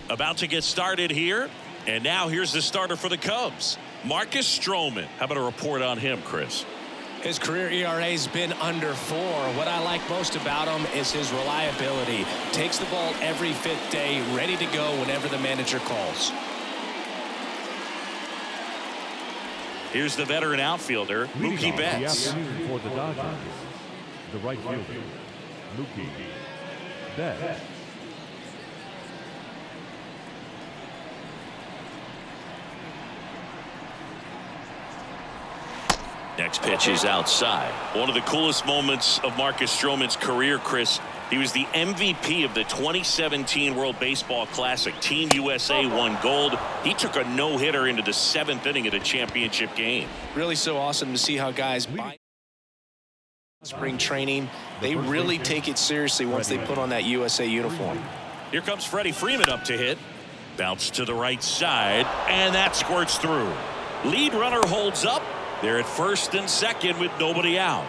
About to get started here. And now here's the starter for the Cubs, Marcus Stroman. How about a report on him, Chris? His career ERA has been under 4. What I like most about him is his reliability. Takes the ball every 5th day, ready to go whenever the manager calls. Here's the veteran outfielder, Mookie Betts. For the Dodgers, the right fielder, Mookie Betts. Next pitch is outside. One of the coolest moments of Marcus Stroman's career, Chris. He was the MVP of the 2017 World Baseball Classic. Team USA won gold. He took a no-hitter into the 7th inning of the championship game. Really so awesome to see how guys buy spring training. They really take it seriously once they put on that USA uniform. Here comes Freddie-Freeman up to hit. Bounce to the right side, and that squirts through. Lead runner holds up. They're at first and second with nobody out.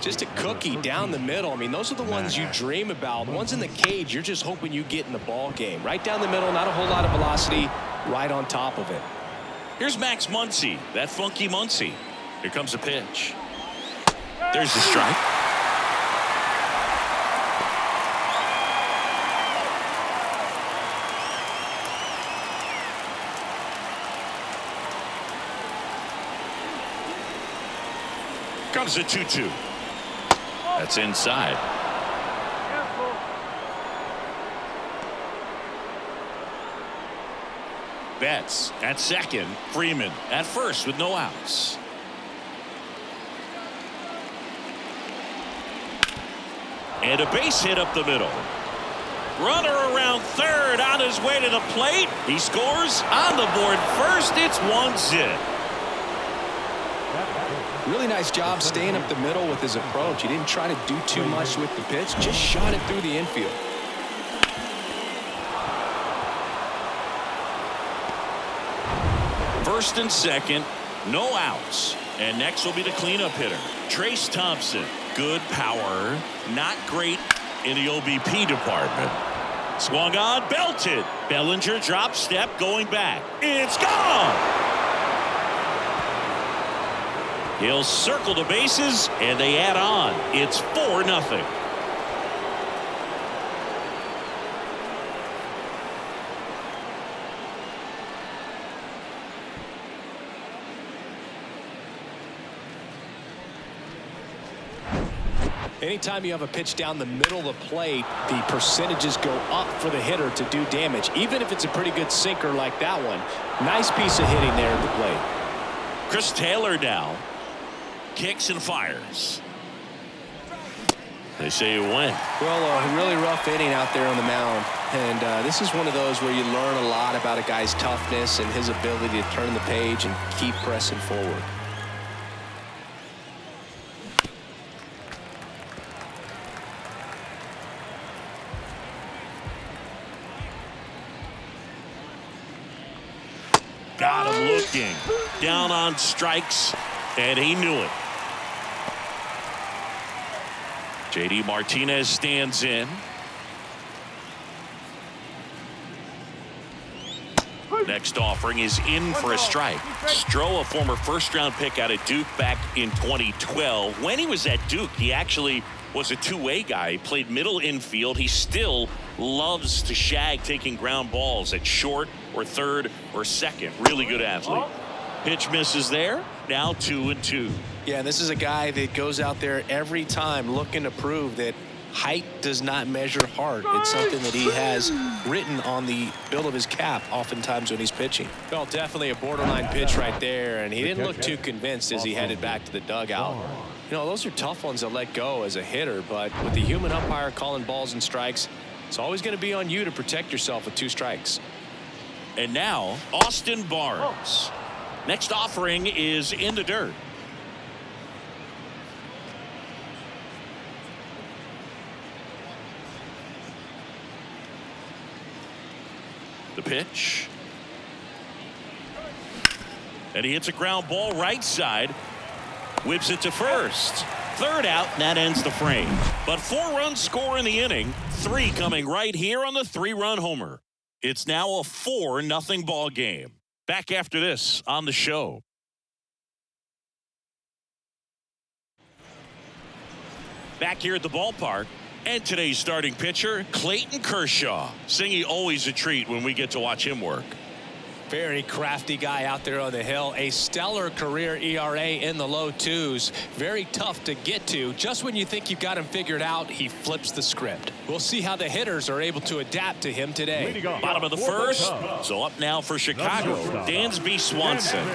Just a cookie down the middle. I mean, those are the ones you dream about. The ones in the cage, you're just hoping you get in the ball game. Right down the middle, not a whole lot of velocity, right on top of it. Here's Max Muncy, that funky Muncy. Here comes the pitch. There's the strike. Comes the 2-2. That's inside. Betts at second. Freeman at first with no outs. And a base hit up the middle. Runner around third on his way to the plate. He scores on the board first. It's 1-0. Really nice job staying up the middle with his approach. He didn't try to do too much with the pitch, just shot it through the infield. First and second, no outs. And next will be the cleanup hitter, Trace Thompson. Good power, not great in the OBP department. Swung on, belted. Bellinger drop step going back. It's gone. He'll circle the bases, and they add on. It's 4-0. Anytime you have a pitch down the middle of the plate, the percentages go up for the hitter to do damage, even if it's a pretty good sinker like that one. Nice piece of hitting there at the plate. Chris Taylor now. Kicks and fires. They say it went. Well, a really rough inning out there on the mound. And this is one of those where you learn a lot about a guy's toughness and his ability to turn the page and keep pressing forward. Got him looking. Down on strikes, and he knew it. JD Martinez stands in. Next offering is in for a strike. Stroh, a former first-round pick out of Duke back in 2012. When he was at Duke, he actually was a two-way guy. He played middle infield. He still loves to shag taking ground balls at short or third or second. Really good athlete. Pitch misses there. Now 2-2. Yeah, this is a guy that goes out there every time looking to prove that height does not measure heart. It's something that he has written on the bill of his cap oftentimes when he's pitching. Well, definitely a borderline pitch right there, and he didn't look too convinced as he headed back to the dugout. You know, those are tough ones to let go as a hitter, but with the human umpire calling balls and strikes, it's always going to be on you to protect yourself with 2 strikes. And now, Austin Barnes. Next offering is in the dirt. The pitch. And he hits a ground ball right side. Whips it to first. Third out, and that ends the frame. But 4 runs score in the inning, 3 coming right here on the 3-run homer. It's now a 4-0 ball game. Back after this on the show. Back here at the ballpark, and today's starting pitcher, Clayton Kershaw. Singy, always a treat when we get to watch him work. Very crafty guy out there on the hill. A stellar career ERA in the low 2s. Very tough to get to. Just when you think you've got him figured out, he flips the script. We'll see how the hitters are able to adapt to him today. Bottom of the first. So up now for Chicago, Dansbyswanson.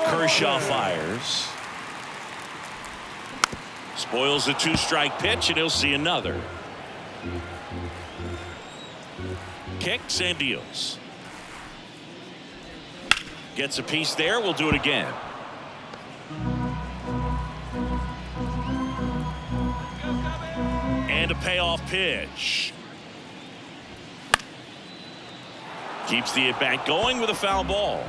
Kershaw fires. Spoils the 2-strike pitch, and he'll see another. Kicks and deals. Gets a piece there. We'll do it again. And a payoff pitch. Keeps the at-bat going with a foul ball.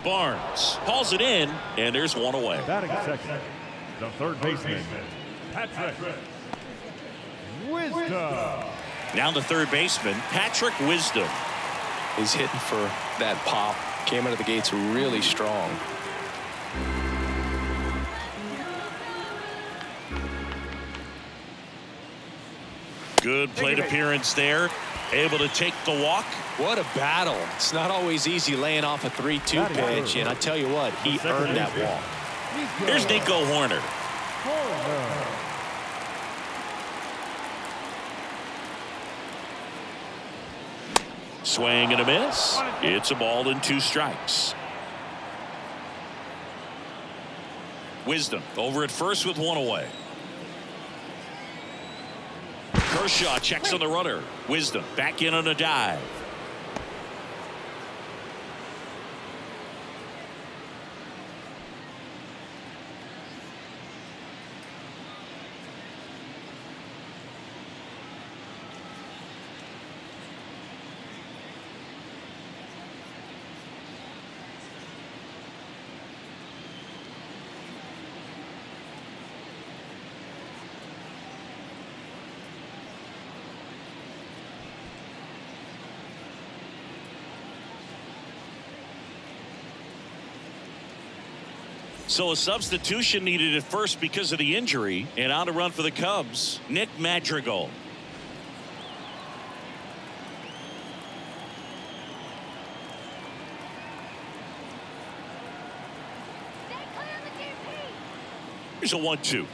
Barnes hauls it in, and there's one away. Batting second, the third baseman, Patrick Wisdom. Now the third baseman, Patrick Wisdom. He's hitting for that pop. Came out of the gates really strong. Good plate appearance there. Able to take the walk. What a battle. It's not always easy laying off a 3-2 pitch, and I tell you what, he earned that walk. Here's Nico Horner. Swing and a miss. It's a ball and 2 strikes. Wisdom over at first with 1 away. Kershaw checks on the runner. Wisdom back in on a dive. So a substitution needed at first because of the injury, and on to run for the Cubs, Nick Madrigal. Here's a 1-2.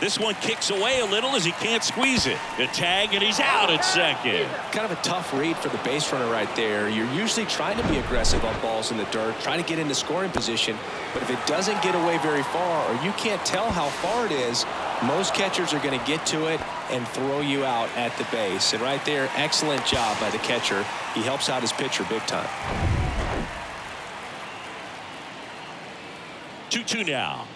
This one kicks away a little as he can't squeeze it. The tag, and he's out at second. Kind of a tough read for the base runner right there. You're usually trying to be aggressive on balls in the dirt, trying to get into scoring position. But if it doesn't get away very far, or you can't tell how far it is, most catchers are going to get to it and throw you out at the base. And right there, excellent job by the catcher. He helps out his pitcher big time. 2-2 now.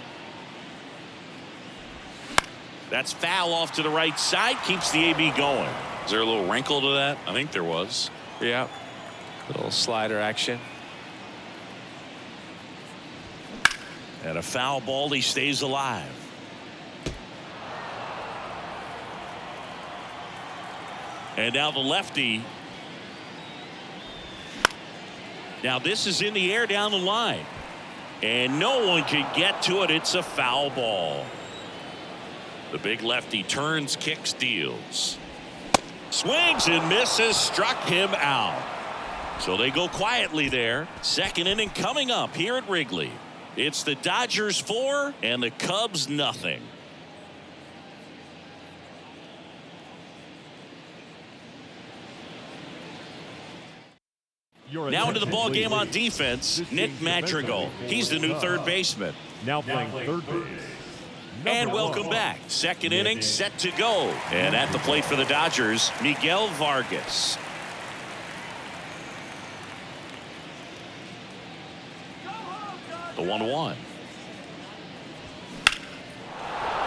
That's foul off to the right side. Keeps the AB going. Is there a little wrinkle to that? I think there was. Yeah. Little slider action. And a foul ball. He stays alive. And now the lefty. Now this is in the air down the line. And no one can get to it. It's a foul ball. The big lefty turns, kicks, deals. Swings and misses, struck him out. So they go quietly there. Second inning coming up here at Wrigley. It's the Dodgers 4 and the Cubs nothing. Now into the ball game on defense, Nick Madrigal. He's the new third baseman. Now playing third base. And welcome back. Second inning set to go. And at the plate for the Dodgers, Miguel Vargas. The 1-1.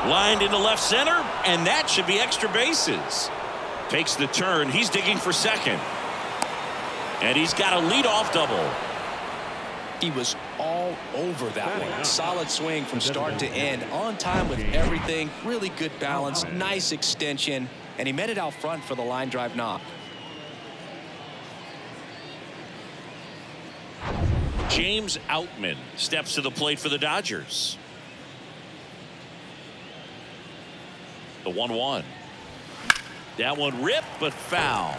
Lined into left center, and that should be extra bases. Takes the turn. He's digging for second. And he's got a leadoff double. He was all over that one. Solid swing from start to end. On time with everything. Really good balance. Nice extension. And he met it out front for the line drive knock. James Outman steps to the plate for the Dodgers. The 1-1. That one ripped, but foul.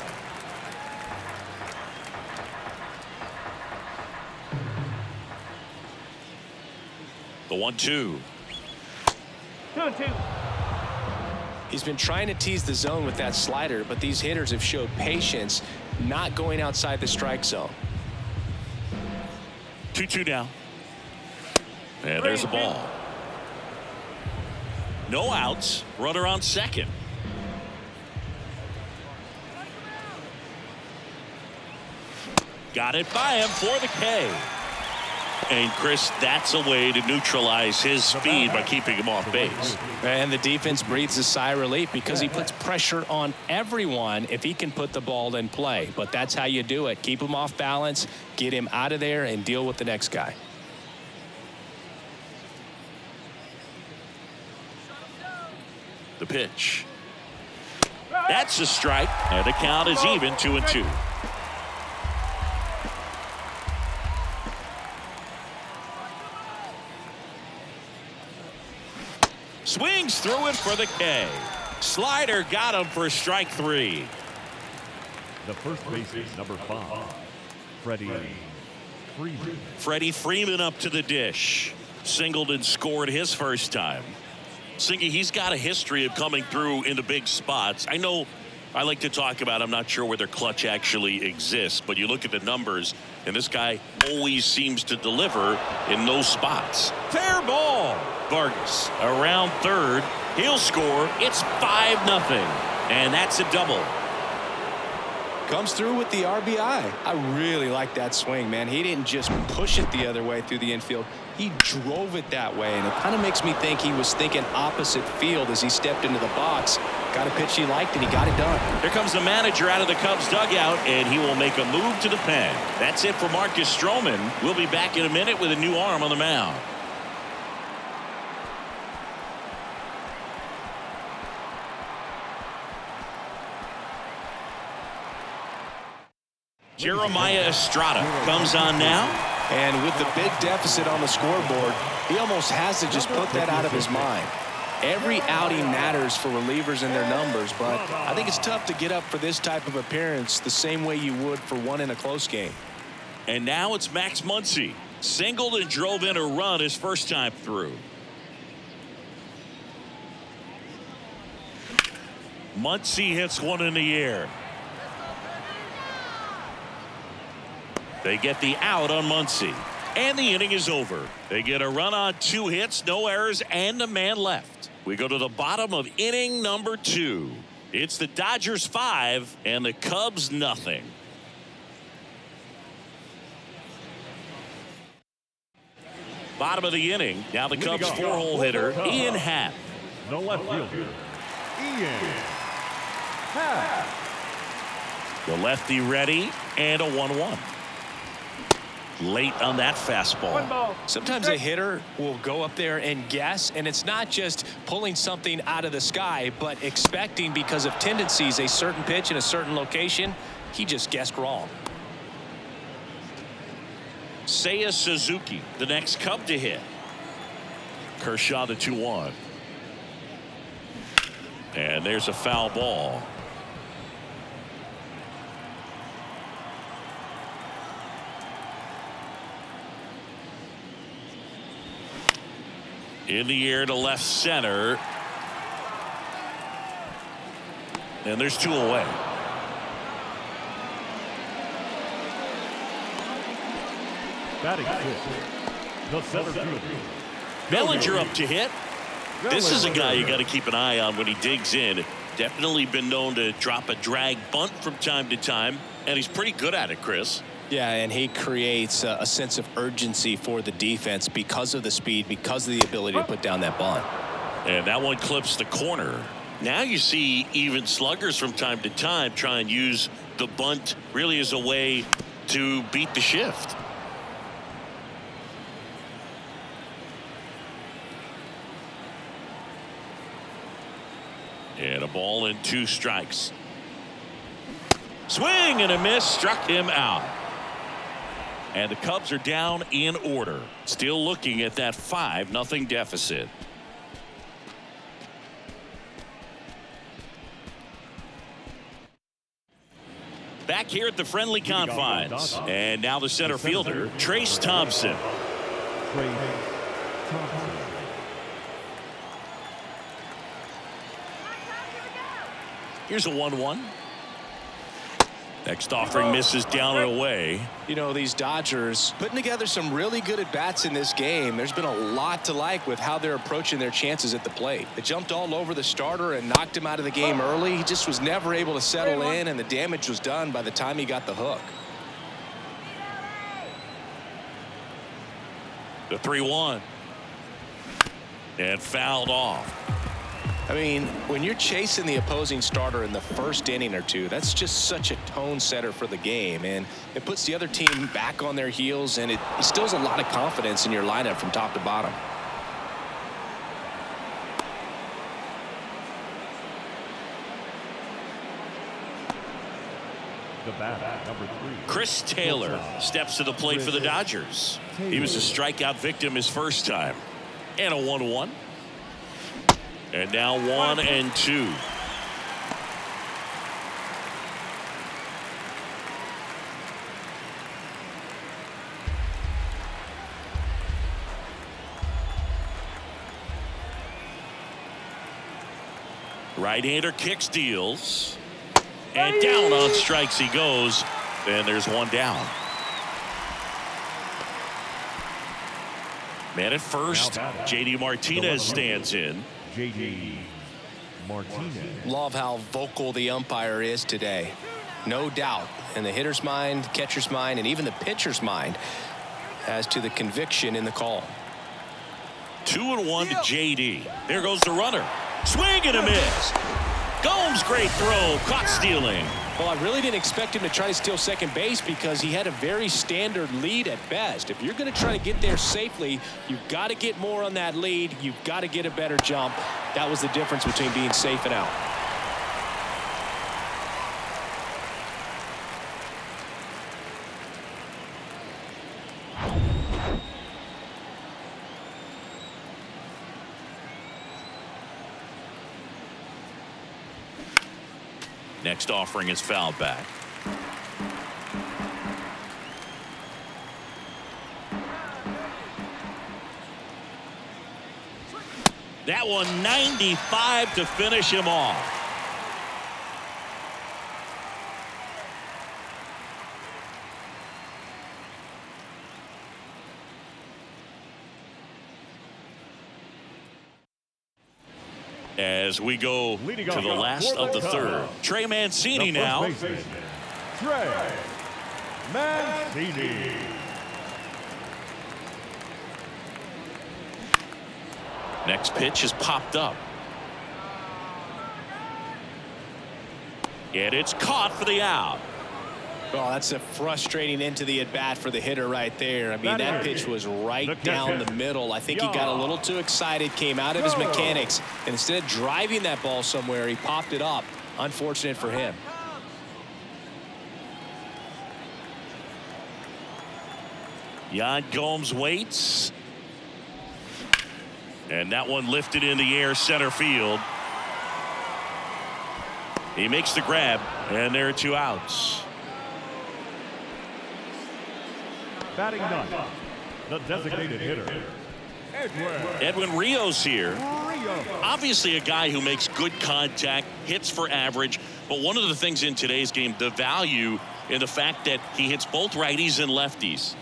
The 1-2. 2-2. He's been trying to tease the zone with that slider, but these hitters have showed patience, not going outside the strike zone. 2-2 now. And there's a ball. No outs. Runner on second. Got it by him for the K. And Chris, that's a way to neutralize his speed by keeping him off base. And the defense breathes a sigh of relief because he puts pressure on everyone if he can put the ball in play. But that's how you do it. Keep him off balance, get him out of there, and deal with the next guy. The pitch. That's a strike, and the count is even 2-2. Swings through it for the K. Slider got him for strike 3. The first baseman, number 5, Freddie Freeman. Freddie Freeman up to the dish. Singled and scored his first time. Singy, he's got a history of coming through into big spots. I know I like to talk about, I'm not sure whether clutch actually exists, but you look at the numbers, and this guy always seems to deliver in those spots. Fair ball. Vargas around third. He'll score. It's 5-0. And that's a double. Comes through with the RBI. I really like that swing, man. He didn't just push it the other way through the infield. He drove it that way, and it kind of makes me think he was thinking opposite field as he stepped into the box. Got a pitch he liked, and he got it done. Here comes the manager out of the Cubs dugout, and he will make a move to the pen. That's it for Marcus Stroman. We'll be back in a minute with a new arm on the mound. Jeremiah Estrada comes on now. And with the big deficit on the scoreboard, he almost has to just put that out of his mind. Every outing matters for relievers and their numbers, but I think it's tough to get up for this type of appearance the same way you would for one in a close game. And now it's Max Muncy. Singled and drove in a run his first time through. Muncy hits one in the air. They get the out on Muncy. And the inning is over. They get a run on 2 hits, no errors, and a man left. We go to the bottom of inning number 2. It's the Dodgers 5 and the Cubs nothing. Bottom of the inning. Now the Cubs 4-hole hitter, Ian Happ. No left fielder, Ian Happ. The lefty ready, and a 1-1. Late on that fastball. Sometimes a hitter will go up there and guess, and it's not just pulling something out of the sky, but expecting because of tendencies a certain pitch in a certain location. He just guessed wrong. Seiya Suzuki, the next Cub to hit. Kershaw the 2-1. And there's a foul ball. In the air to left center. And there's 2 away. Batting 6, the center fielder, Bellinger up to hit. This is a guy you got to keep an eye on when he digs in. Definitely been known to drop a drag bunt from time to time, and he's pretty good at it, Chris. Yeah, and he creates a sense of urgency for the defense because of the speed, because of the ability to put down that bunt. And that one clips the corner. Now you see even sluggers from time to time try and use the bunt really as a way to beat the shift. And a ball and 2 strikes. Swing and a miss, struck him out. And the Cubs are down in order. Still looking at that 5-0 deficit. Back here at the friendly confines. And now the center fielder, Trace Thompson. Here's a 1-1. Next offering misses down and away. You know, these Dodgers putting together some really good at-bats in this game. There's been a lot to like with how they're approaching their chances at the plate. They jumped all over the starter and knocked him out of the game early. He just was never able to settle in, and the damage was done by the time he got the hook. The 3-1. And fouled off. I mean, when you're chasing the opposing starter in the first inning or two, that's just such a tone setter for the game, and it puts the other team back on their heels, and it instills a lot of confidence in your lineup from top to bottom. The bat, number 3. Chris Taylor steps to the plate for the Dodgers. He was a strikeout victim his first time. And a 1-1. And now 1-2. Right-hander kicks, deals. And down on strikes he goes. And there's one down. Man at first, J.D. Martinez stands in. J.D. Martinez. Love how vocal the umpire is today. No doubt in the hitter's mind, catcher's mind, and even the pitcher's mind as to the conviction in the call. 2-1 to J.D. There goes the runner. Swing and a miss. Gomes, great throw, caught stealing. Well, I really didn't expect him to try to steal second base because he had a very standard lead at best. If you're going to try to get there safely, you've got to get more on that lead. You've got to get a better jump. That was the difference between being safe and out. Next offering is fouled back. That one 95 to finish him off. As we go to the last of the third. Trey Mancini now. Trey Mancini. Next pitch is popped up. And it's caught for the out. Well, that's a frustrating end to the at-bat for the hitter right there. I mean, that pitch was right down the middle. I think he got a little too excited, came out of his mechanics, and instead of driving that ball somewhere, he popped it up. Unfortunate for him. Yan Gomes waits. And that one lifted in the air center field. He makes the grab, and there are 2 outs. Batting ninth, the designated hitter, Edwin Rios here. Obviously a guy who makes good contact, hits for average, but one of the things in today's game, the value in the fact that he hits both righties and lefties.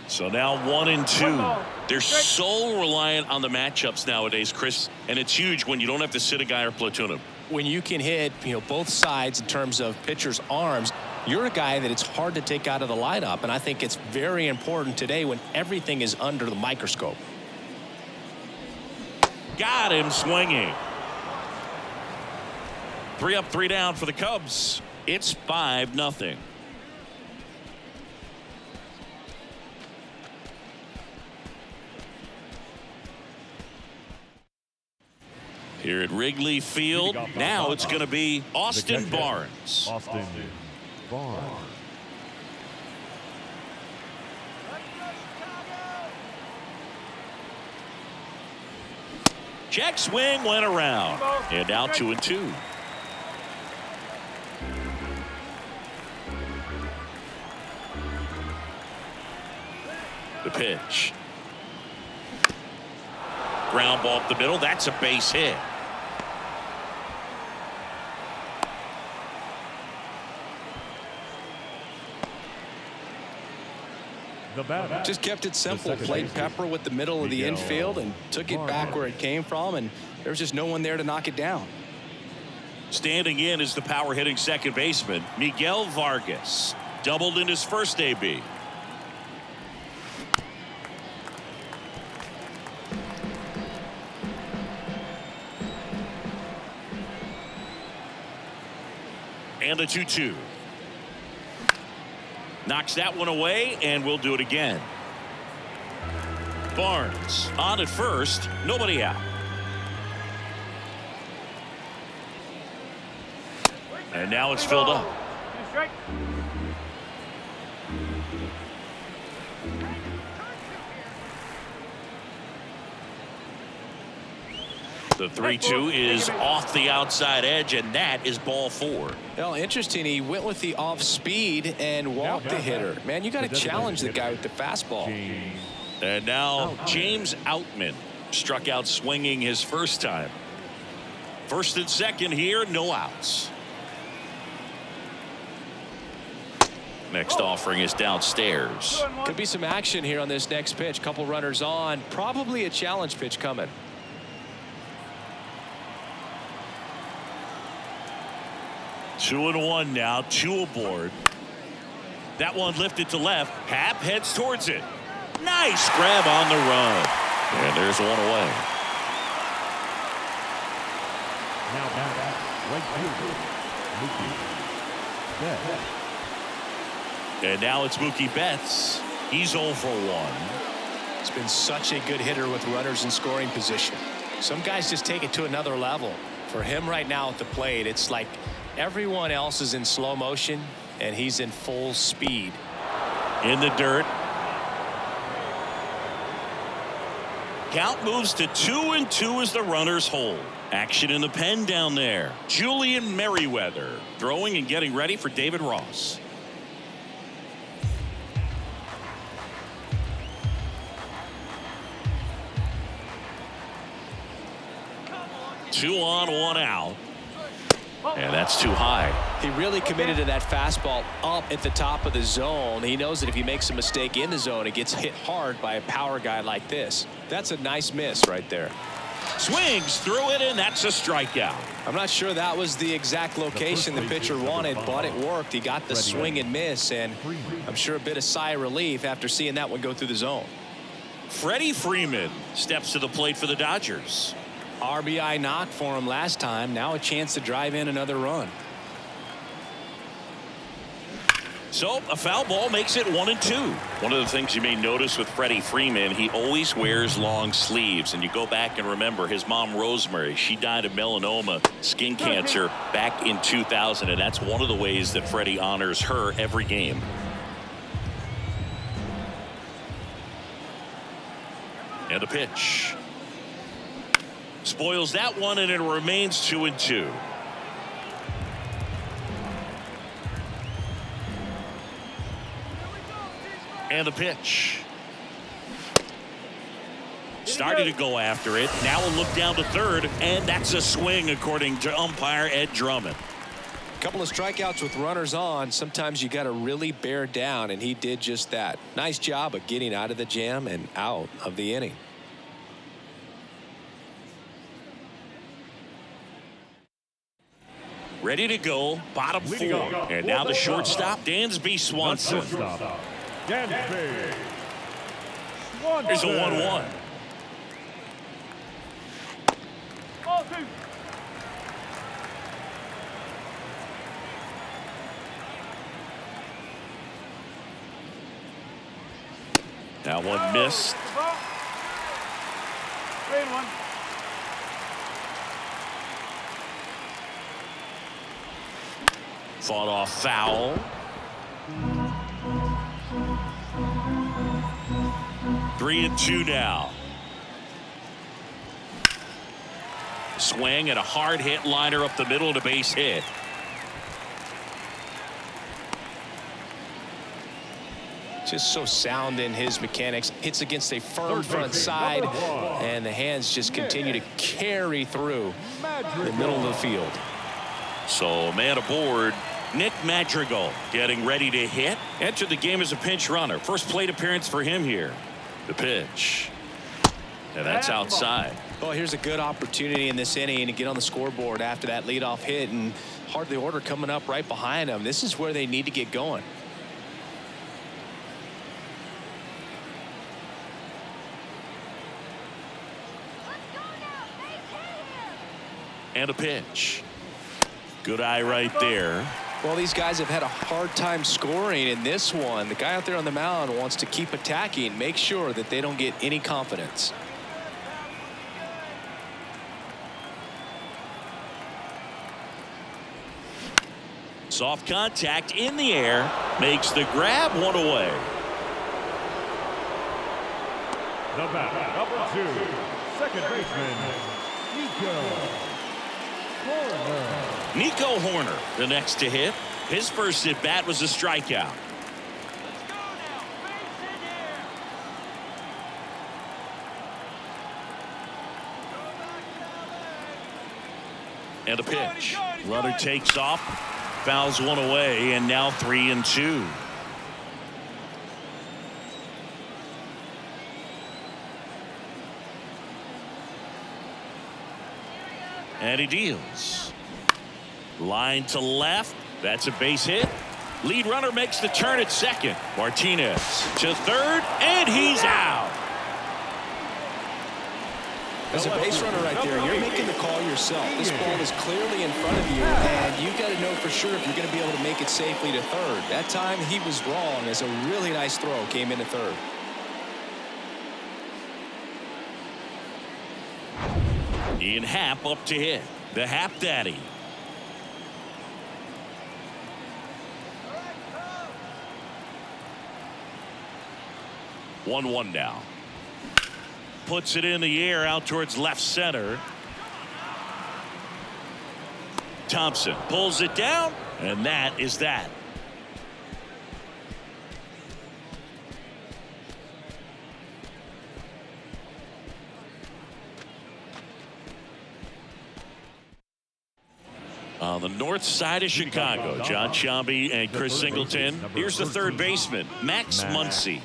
So now 1-2. They're so reliant on the matchups nowadays, Chris, and it's huge when you don't have to sit a guy or platoon him. When you can hit, both sides in terms of pitchers' arms, you're a guy that it's hard to take out of the lineup, and I think it's very important today when everything is under the microscope. got him swinging. 3 up, 3 down for the Cubs. It's 5-0. Here at Wrigley Field, now it's going to be Austin Barnes. Austin Barnes. Check swing went around. And now 2-2. The pitch. Ground ball up the middle. That's a base hit. The batter. Just kept it simple. Played pepper with the middle of the infield and took it back where it came from, and there was just no one there to knock it down. Standing in is the power hitting second baseman, Miguel Vargas. Doubled in his first AB. And the 2-2. Knocks that one away, and we'll do it again. Barnes on at first, nobody out. And now it's filled up. The 3-2 is off the outside edge, and that is ball 4. Well, interesting. He went with the off speed and walked the hitter. Man, you got to challenge the guy with the fastball. And now James Outman struck out swinging his first time. First and second here, no outs. Next offering is downstairs. Could be some action here on this next pitch. Couple runners on. Probably a challenge pitch coming. Two and one now, 2 aboard. That one lifted to left. Happ heads towards it. Nice grab on the run. And there's one away. Now back, right fielder, Mookie Betts. And now it's Mookie Betts. He's 0 for 1. He's been such a good hitter with runners in scoring position. Some guys just take it to another level. For him right now at the plate, it's like everyone else is in slow motion and he's in full speed. In the dirt. Count moves to 2-2 as the runners hold. Action in the pen down there. Julian Merriweather throwing and getting ready for David Ross. Two on, 1 out. And that's too high. He really committed to that fastball up at the top of the zone. He knows that if he makes a mistake in the zone, it gets hit hard by a power guy like this. That's a nice miss right there. Swings through it, and that's a strikeout. I'm not sure that was the exact location the pitcher wanted, but it worked. He got the swing and miss, and I'm sure a bit of sigh of relief after seeing that one go through the zone. Freddie steps to the plate for the Dodgers. RBI knock for him last time. Now a chance to drive in another run. So a foul ball makes it 1-2. One of the things you may notice with Freddie Freeman, he always wears long sleeves. And you go back and remember his mom, Rosemary, she died of melanoma, skin cancer, back in 2000. And that's one of the ways that Freddie honors her every game. And the pitch. Spoils that one, and it remains 2-2. And the pitch. Starting to go after it. Now a look down to third, and that's a swing according to umpire Ed Drummond. Couple of strikeouts with runners on. Sometimes you got to really bear down, and he did just that. Nice job of getting out of the jam and out of the inning. Ready to go, bottom 4. And now the shortstop, Dansbyswanson. Dansby. Here's a 1-1. 2-2. That one missed. 3-1. Fought off foul. 3-2 now. Swing and a hard hit liner up the middle to base hit. Just so sound in his mechanics. Hits against a firm front side, and the hands just continue to carry through the middle of the field. So man aboard, Nick Madrigal getting ready to hit. Entered the game as a pinch runner. First plate appearance for him here. The pitch. And that's outside. Well, here's a good opportunity in this inning to get on the scoreboard after that leadoff hit, and hardly order coming up right behind them. This is where they need to get going. And a pitch. Good eye right there. Well, these guys have had a hard time scoring in this one. The guy out there on the mound wants to keep attacking, make sure that they don't get any confidence. Soft contact in the air. Makes the grab, one away. The batter, number 2, second baseman, Nico Horner, the next to hit. His first at bat was a strikeout. And a pitch. Runner takes off, fouls one away, and now 3-2. And he deals. Line to left. That's a base hit. Lead runner makes the turn at second. Martinez to third, and he's out. As a base runner right there, you're making the call yourself. This ball is clearly in front of you, and you've got to know for sure if you're going to be able to make it safely to third. That time he was wrong, as a really nice throw came into third. Ian Happ up to hit. The Happ Daddy. One now. Puts it in the air out towards left center. Thompson pulls it down, and that is that. On the north side of Chicago, John Sciambi and Chris Singleton. Here's the third baseman, Max Muncy.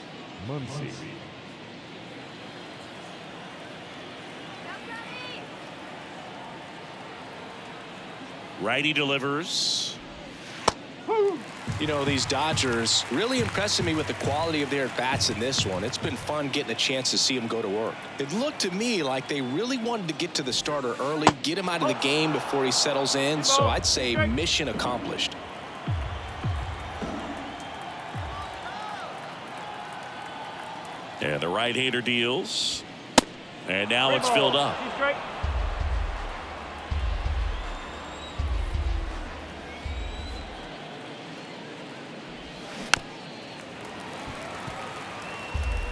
Righty delivers. You know, these Dodgers really impressing me with the quality of their at-bats in this one. It's been fun getting a chance to see them go to work. It looked to me like they really wanted to get to the starter early, get him out of the game before he settles in, so I'd say mission accomplished. And the right-hander deals. And now it's filled up.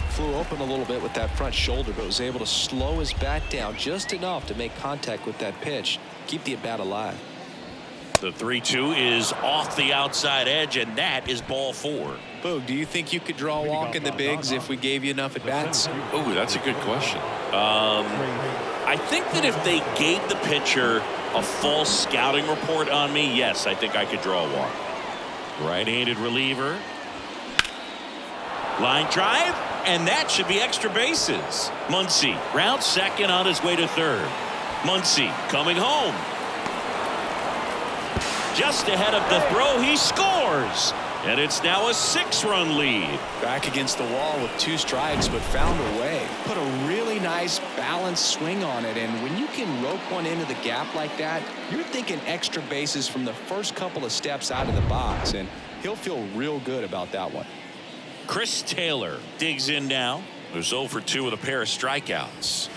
Flew open a little bit with that front shoulder, but was able to slow his bat down just enough to make contact with that pitch, keep the at-bat alive. The 3-2 is off the outside edge, and that is ball 4. Boog, do you think you could draw a walk in the bigs if we gave you enough at-bats? Oh, that's a good question. I think that if they gave the pitcher a full scouting report on me, yes, I think I could draw a walk. Right-handed reliever. Line drive, and that should be extra bases. Muncy rounds second on his way to third. Muncy coming home. Just ahead of the throw, he scores. And it's now a 6-run lead. Back against the wall with 2 strikes, but found a way. Put a really nice balanced swing on it, and when you can rope one into the gap like that, you're thinking extra bases from the first couple of steps out of the box, and he'll feel real good about that one. Chris Taylor digs in now. There's 0 for 2 with a pair of strikeouts.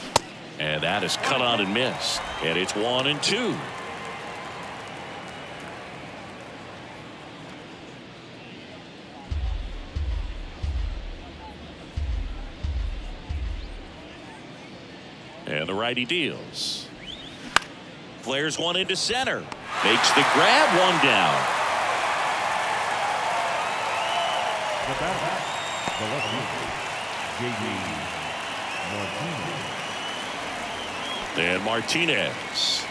And that is cut on and missed. And it's 1-2. And the righty deals. Flares one into center. Makes the grab, one down. The batter, the left fielder, J.D. Martinez. And Martinez.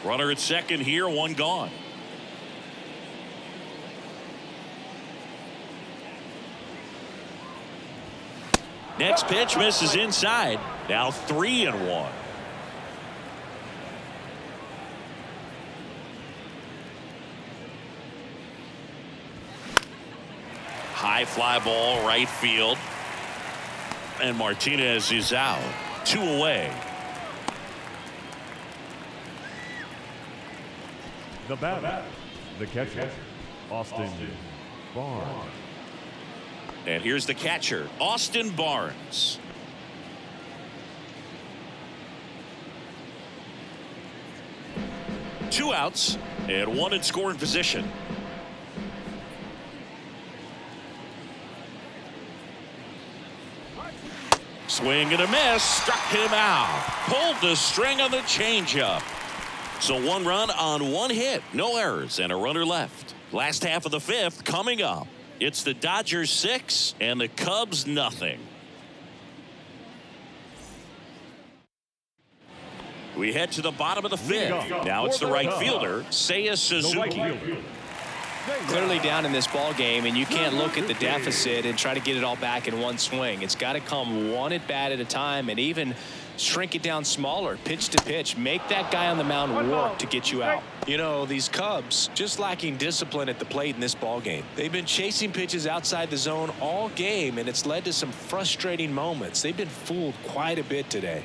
Runner at second here, 1 gone. Next pitch misses inside. Now 3-1. High fly ball, right field. And Martinez is out. 2 away. The batter, the catcher, Austin Barnes. And here's the catcher, Austin Barnes. Two outs and 1 in scoring position. Swing and a miss, struck him out. Pulled the string on the changeup. So 1 run on 1 hit, no errors, and a runner left. Last half of the 5th coming up. It's the Dodgers 6 and the Cubs nothing. We head to the bottom of the 5th. Now it's the right fielder, Seiya Suzuki. Clearly down in this ball game, and you can't look at the deficit and try to get it all back in one swing. It's got to come 1 at bat at a time, and even shrink it down smaller, pitch to pitch. Make that guy on the mound work to get you out. You know, these Cubs just lacking discipline at the plate in this ball game. They've been chasing pitches outside the zone all game, and it's led to some frustrating moments. They've been fooled quite a bit today.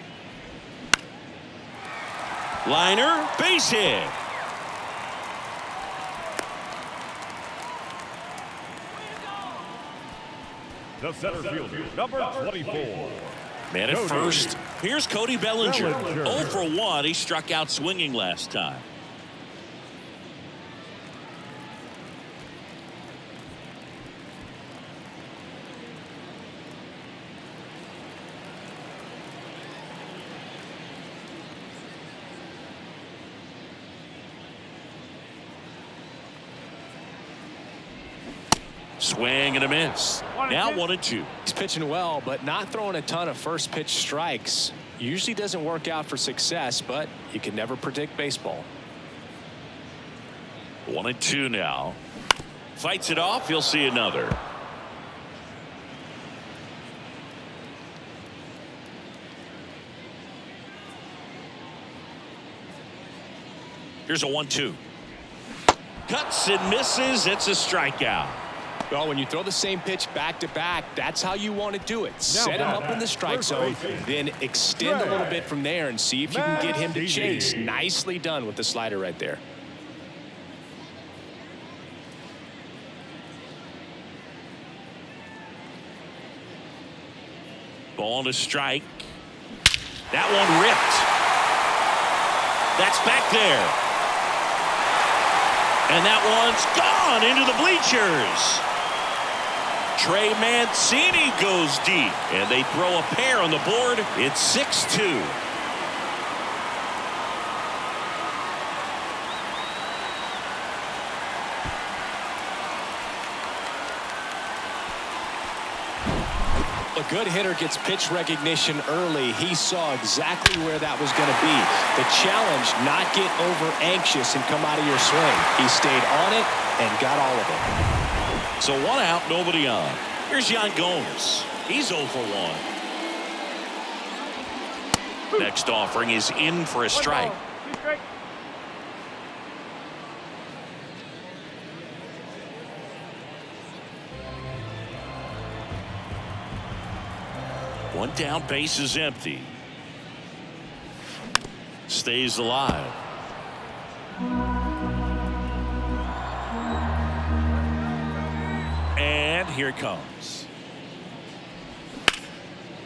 Liner, base hit. The center fielder, number 24. Man at first. Here's Cody Bellinger. 0 for 1. He struck out swinging last time. Swing and a miss. Now 1-2. He's pitching well, but not throwing a ton of first pitch strikes. Usually doesn't work out for success, but you can never predict baseball. 1-2 now. Fights it off. He'll see another. Here's a 1-2. Cuts and misses. It's a strikeout. Well, when you throw the same pitch back to back, that's how you want to do it. Set him up in the strike zone, then extend a little bit from there and see if you can get him to chase. Nicely done with the slider right there. Ball to strike. That one ripped. That's back there. And that one's gone into the bleachers. Trey Mancini goes deep, and they throw a pair on the board. It's 6-2. A good hitter gets pitch recognition early. He saw exactly where that was going to be. The challenge, not get over anxious and come out of your swing. He stayed on it and got all of it. So 1 out, nobody on. Here's Yan Gomes. He's 0 for 1. Next offering is in for a strike. 2 strikes. One down, base is empty. Stays alive. And here it comes.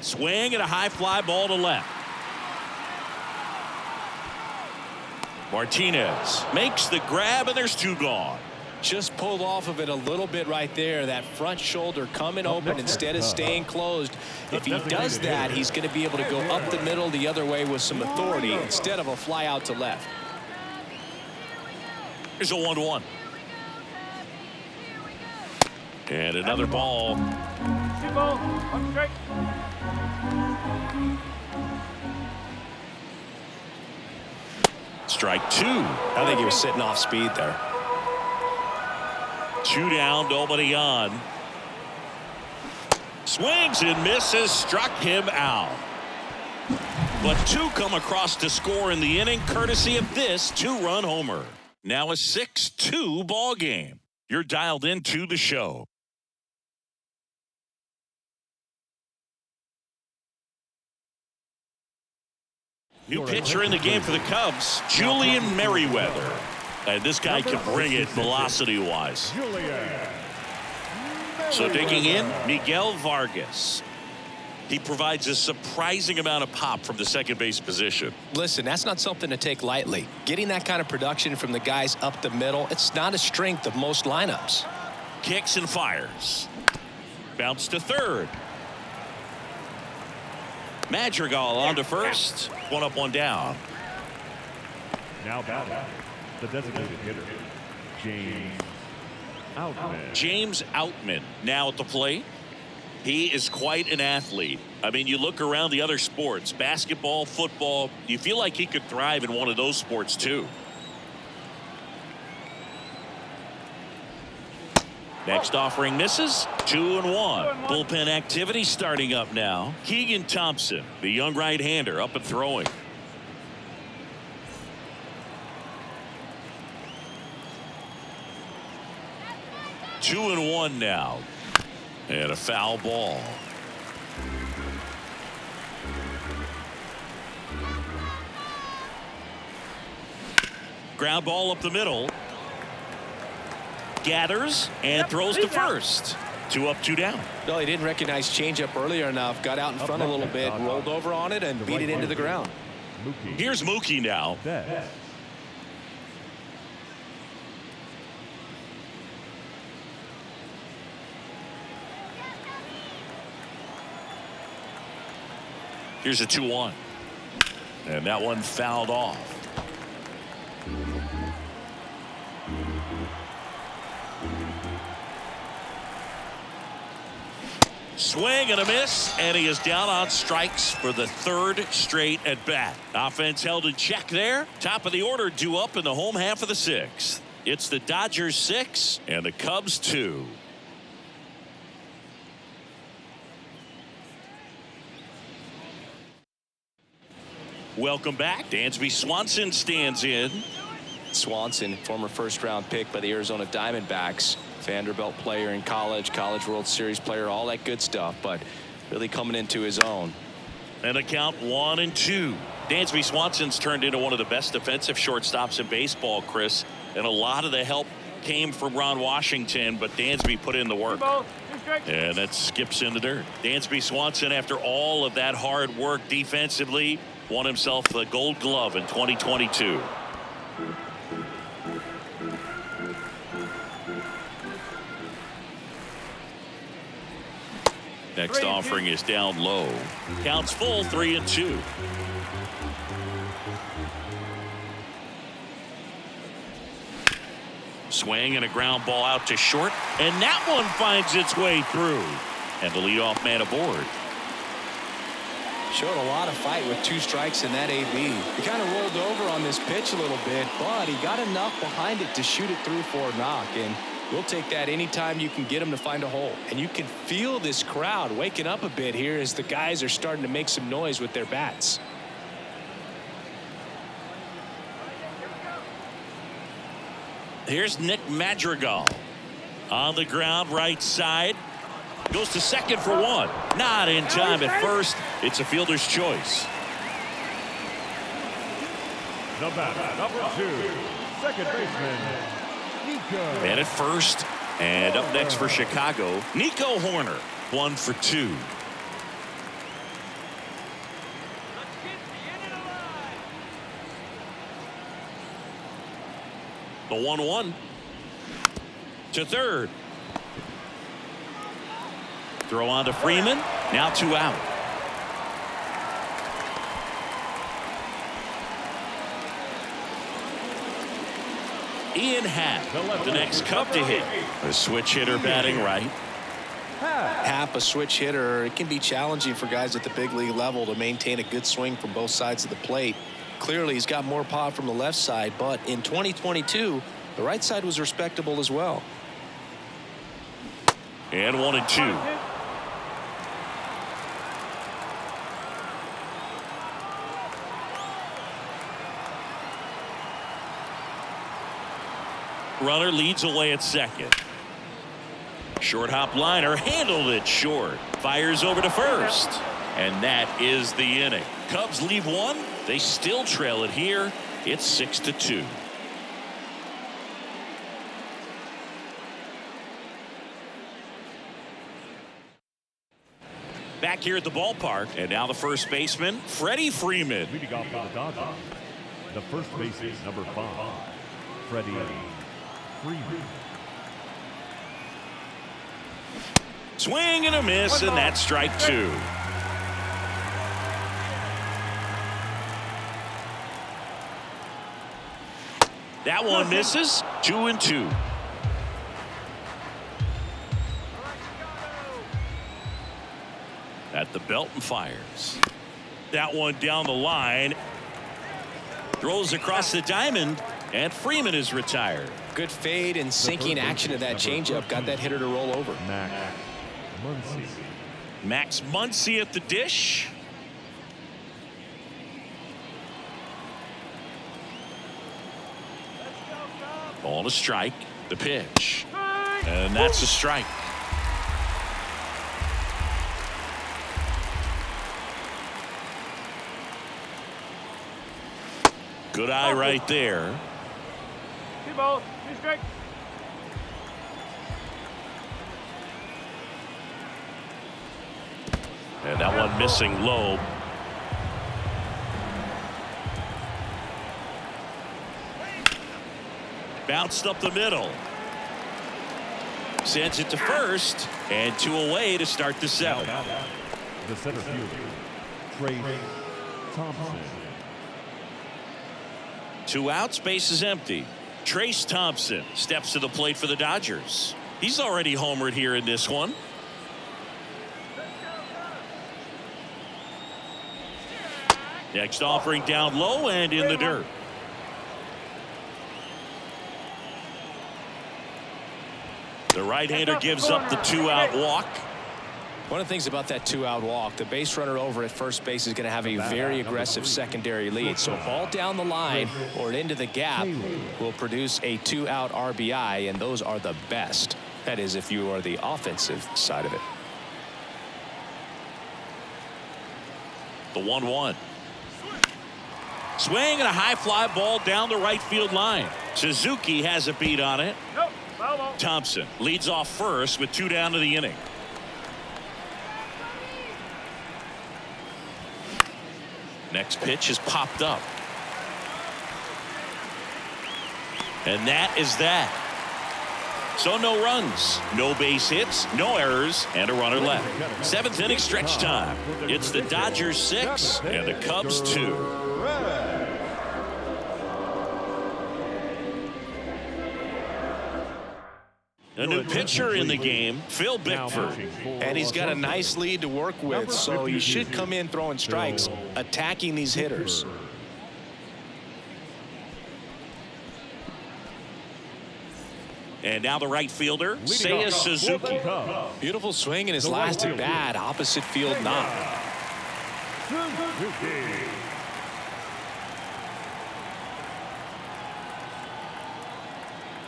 Swing and a high fly ball to left. Martinez makes the grab, and there's 2 gone. Just pulled off of it a little bit right there. That front shoulder coming open instead of staying closed. If he does that, he's going to be able to go up the middle the other way with some authority instead of a fly out to left. Here's a 1-1. And another ball. 2 balls, 1 strike. Strike 2. I think he was sitting off speed there. 2 down, nobody on. Swings and misses, struck him out. But 2 come across to score in the inning, courtesy of this 2-run homer. Now a 6-2 ball game. You're dialed into the show. New pitcher in the game for the Cubs, Julian Merriweather. And this guy can bring it velocity-wise. So digging in, Miguel Vargas. He provides a surprising amount of pop from the second base position. Listen, that's not something to take lightly. Getting that kind of production from the guys up the middle, it's not a strength of most lineups. Kicks and fires. Bounce to third. Madrigal on to first. 1 up, 1 down. Now batting, the designated hitter, James Outman now at the plate. He is quite an athlete. I mean, you look around the other sports, basketball, football, you feel like he could thrive in one of those sports too. Next offering misses. 2-1. Bullpen activity starting up now. Keegan Thompson, the young right-hander, up and throwing. Two and one now. And a foul ball. Ground ball up the middle. Gathers and throws to first. 2 up, 2 down. No, he didn't recognize changeup earlier enough. Got out in front a little bit, rolled over on it, and beat it into the ground. Here's Mookie now. Here's a 2-1. And that one fouled off. Swing and a miss, and he is down on strikes for the 3rd straight at bat. Offense held in check there. Top of the order due up in the home half of the 6th. It's the Dodgers 6 and the Cubs 2. Welcome back. Dansbyswanson stands in. Swanson, former first-round pick by the Arizona Diamondbacks. Vanderbilt player in college, World Series player, all that good stuff, but really coming into his own. And the count 1-2. Dansbyswanson's turned into one of the best defensive shortstops in baseball, Chris. And a lot of the help came from Ron Washington, but Dansby put in the work. And that skips in the dirt. Dansbyswanson, after all of that hard work defensively, won himself the Gold Glove in 2022. Next offering is down low. Counts full, 3-2. Swing and a ground ball out to short, and that one finds its way through. And the leadoff man aboard. Showed a lot of fight with 2 strikes in that AB. He kind of rolled over on this pitch a little bit, but he got enough behind it to shoot it through for a knock. And we'll take that anytime you can get him to find a hole. And you can feel this crowd waking up a bit here as the guys are starting to make some noise with their bats. Here's Nick Madrigal on the ground, right side. Goes to second for one. Not in time at first. It's a fielder's choice. The batter, number 2, second baseman, Nico. Man at first. And up next for Chicago, Nico Horner. 1 for 2. The 1-1 to third. Throw on to Freeman. Now 2 out. Ian Happ, the next Cub to hit. A switch hitter batting right. Happ, a switch hitter, it can be challenging for guys at the big league level to maintain a good swing from both sides of the plate. Clearly, he's got more pop from the left side, but in 2022, the right side was respectable as well. And 1-2. Runner leads away at second. Short hop liner handled it short. Fires over to first. And that is the inning. Cubs leave 1. They still trail it here. It's 6-2. Back here at the ballpark. And now the first baseman, Freddie Freeman. Leading off for the Dodgers, the first baseman, number 5, Freddie Freeman. Swing and a miss, and that's strike 2. That one misses. 2-2. At the belt and fires. That one down the line. Throws across the diamond, and Freeman is retired. Good fade and sinking action of that changeup got that hitter to roll over. Max Muncy at the dish. Ball to strike. The pitch. And that's a strike. Good eye right there. 2 balls, 2 strikes. And that one missing low. Bounced up the middle. Sends it to first. And 2 away to start the 7th. The center fielder, Trace Thompson. 2 outs, base is empty. Trace Thompson steps to the plate for the Dodgers. He's already homered here in this one. Next offering down low and in the dirt. The right-hander gives up the 2-out walk. One of the things about that 2-out walk, the base runner over at first base is going to have a very aggressive secondary lead. So ball down the line or into the gap will produce a 2-out RBI, and those are the best. That is, if you are the offensive side of it. The 1-1. Swing and a high fly ball down the right field line. Suzuki has a beat on it. Nope, foul ball. Thompson leads off first with 2 down to the inning. Next pitch is popped up. And that is that. So no runs, no base hits, no errors, and a runner left. 7th inning stretch time. It's the Dodgers 6 and the Cubs 2. A new pitcher in the game, Phil Bickford. And he's got a nice lead to work with, so he should come in throwing strikes, attacking these hitters. And now the right fielder, Seiya Suzuki. Beautiful swing in his last at bat, opposite field knock.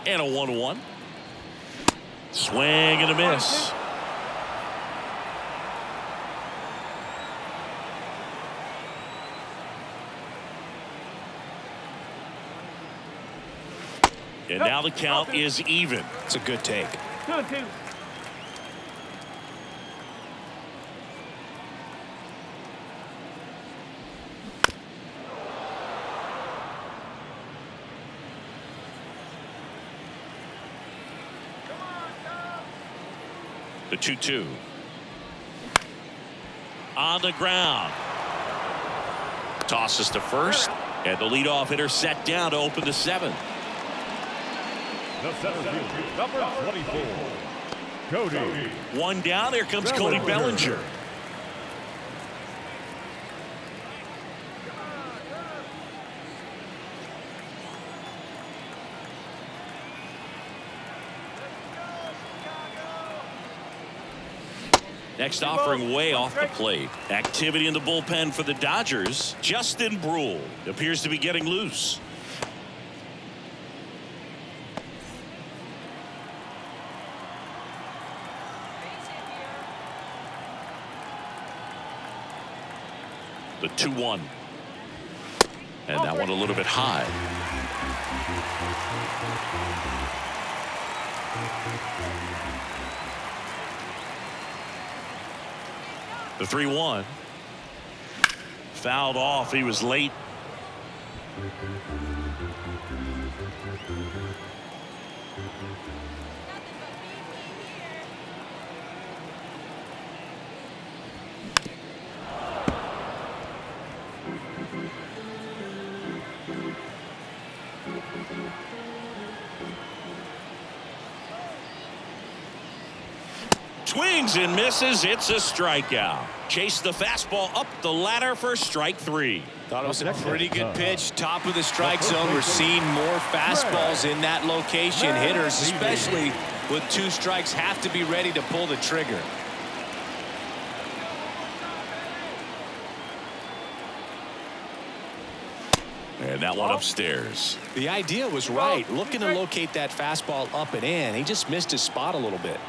And a 1-1. Swing and a miss. And now the count is even. It's a good take. 2-2. The 2-2. On the ground. Tosses to first. And the leadoff hitter set down to open the 7th. The center fielder, number 24, Cody. One down. Here comes Cody Bellinger. Next offering way off the plate. Activity in the bullpen for the Dodgers. Justin Brule appears to be getting loose. The 2-1. And that one a little bit high. The 3-1. Fouled off. He was late. Swings and misses. It's a strikeout. Chase the fastball up the ladder for strike 3. Thought it was a pretty good pitch. Top of the strike zone. We're seeing more fastballs in that location. Hitters, especially with 2 strikes, have to be ready to pull the trigger. And that one upstairs. The idea was right. Looking to locate that fastball up and in. He just missed his spot a little bit.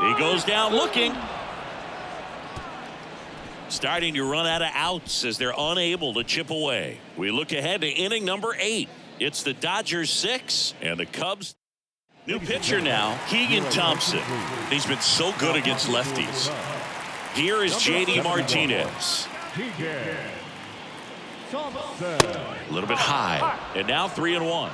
He goes down looking. Starting to run out of outs as they're unable to chip away. We look ahead to inning number 8. It's the Dodgers 6 and the Cubs. New pitcher now, Keegan Thompson. He's been so good against lefties. Here is J.D. Martinez. A little bit high. And now 3-1.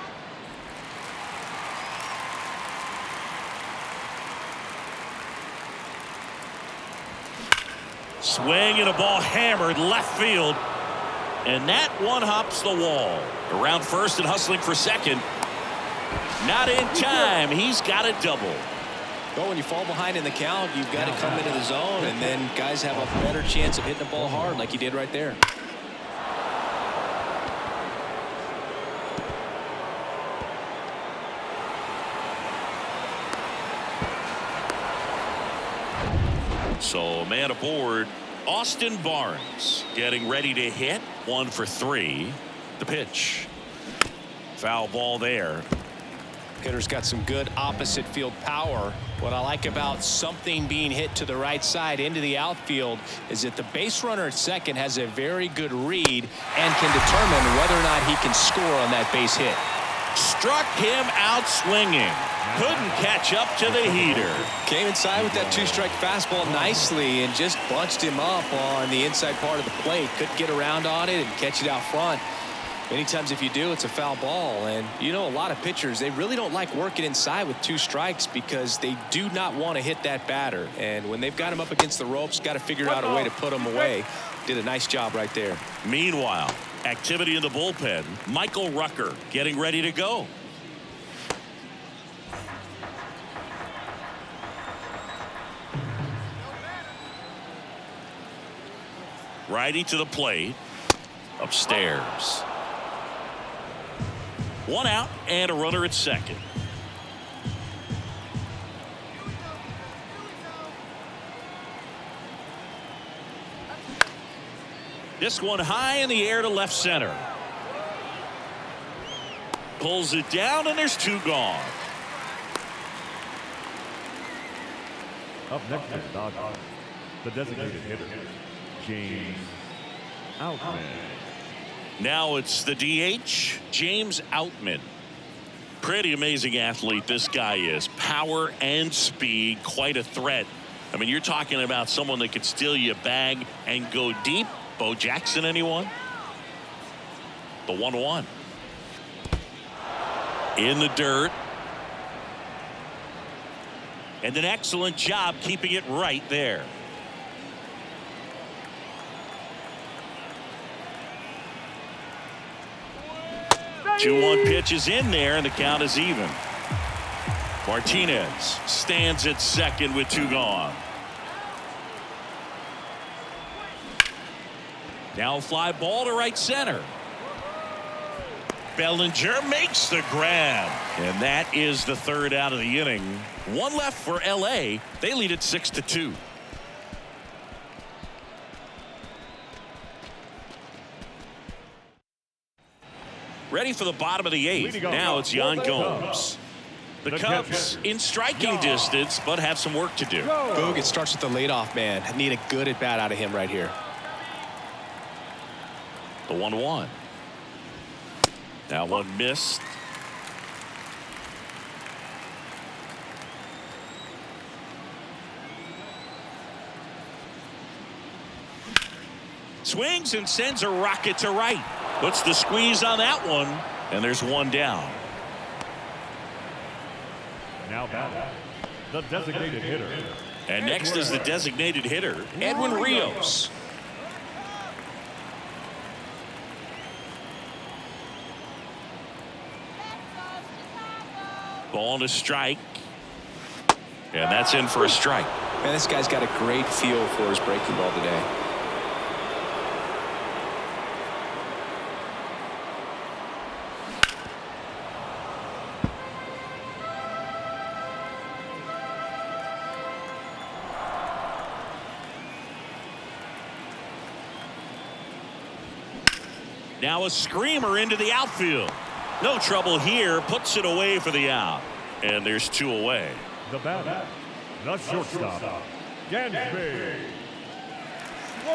Swing and a ball hammered left field. And that one hops the wall. Around first and hustling for second. Not in time. He's got a double. But when you fall behind in the count, you've got to come into the zone, and then guys have a better chance of hitting the ball hard like he did right there. So a man aboard. Austin Barnes getting ready to hit. 1 for 3. The pitch. Foul ball there. Hitter's got some good opposite field power. What I like about something being hit to the right side into the outfield is that the base runner at second has a very good read and can determine whether or not he can score on that base hit. Struck him out swinging. Couldn't catch up to the heater. Came inside with that 2-strike fastball nicely and just bunched him up on the inside part of the plate. Couldn't get around on it and catch it out front. Many times if you do, it's a foul ball. And you know, a lot of pitchers, they really don't like working inside with 2 strikes because they do not want to hit that batter. And when they've got him up against the ropes, got to figure out a way to put him away. Did a nice job right there. Meanwhile, activity in the bullpen. Michael Rucker getting ready to go. Righty to the plate. Upstairs. 1 out and a runner at second. This one high in the air to left center. pulls it down, and there's 2 gone. Up next for the Dodgers, the designated hitter, James Outman. Now it's the DH, James Outman. Pretty amazing athlete this guy is. Power and speed, quite a threat. I mean, you're talking about someone that could steal your bag and go deep. Bo Jackson, anyone? The 1-1. In the dirt. And an excellent job keeping it right there. 2-1 pitch is in there, and the count is even. Martinez stands at second with 2 gone. Now a fly ball to right center. Bellinger makes the grab, and that is the 3rd out of the inning. 1 left for LA. They lead it 6-2. Ready for the bottom of the 8th. Now it's Yan Gomes. The Cubs in striking distance, but have some work to do. Boog, it starts with the leadoff man. I need a good at bat out of him right here. The 1-1. Now 1 missed. Swings and sends a rocket to right. Puts the squeeze on that one, and there's 1 down. Now batting, the designated hitter. And next is the designated hitter, Edwin Rios. Ball to strike. And that's in for a strike. Man, this guy's got a great feel for his breaking ball today. Now a screamer into the outfield. No trouble here. Puts it away for the out. And there's 2 away. The batter, the shortstop,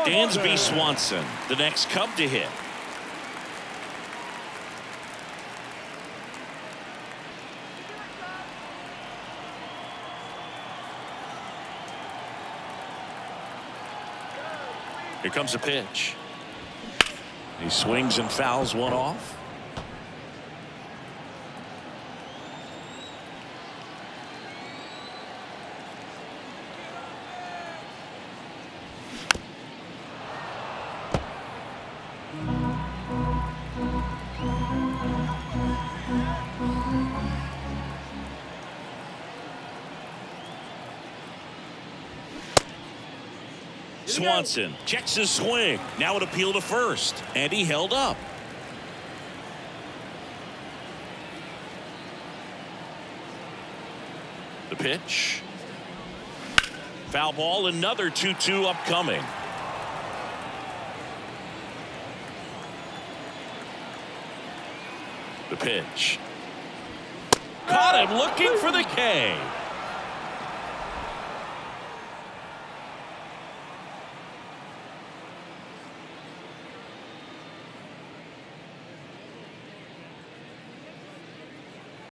Dansbyswanson, the next Cub to hit. Here comes a pitch. He swings and fouls one off. Swanson checks his swing. Now an appeal to first, and he held up. The pitch. Foul ball, another 2-2 upcoming. The pitch. Caught him looking for the K.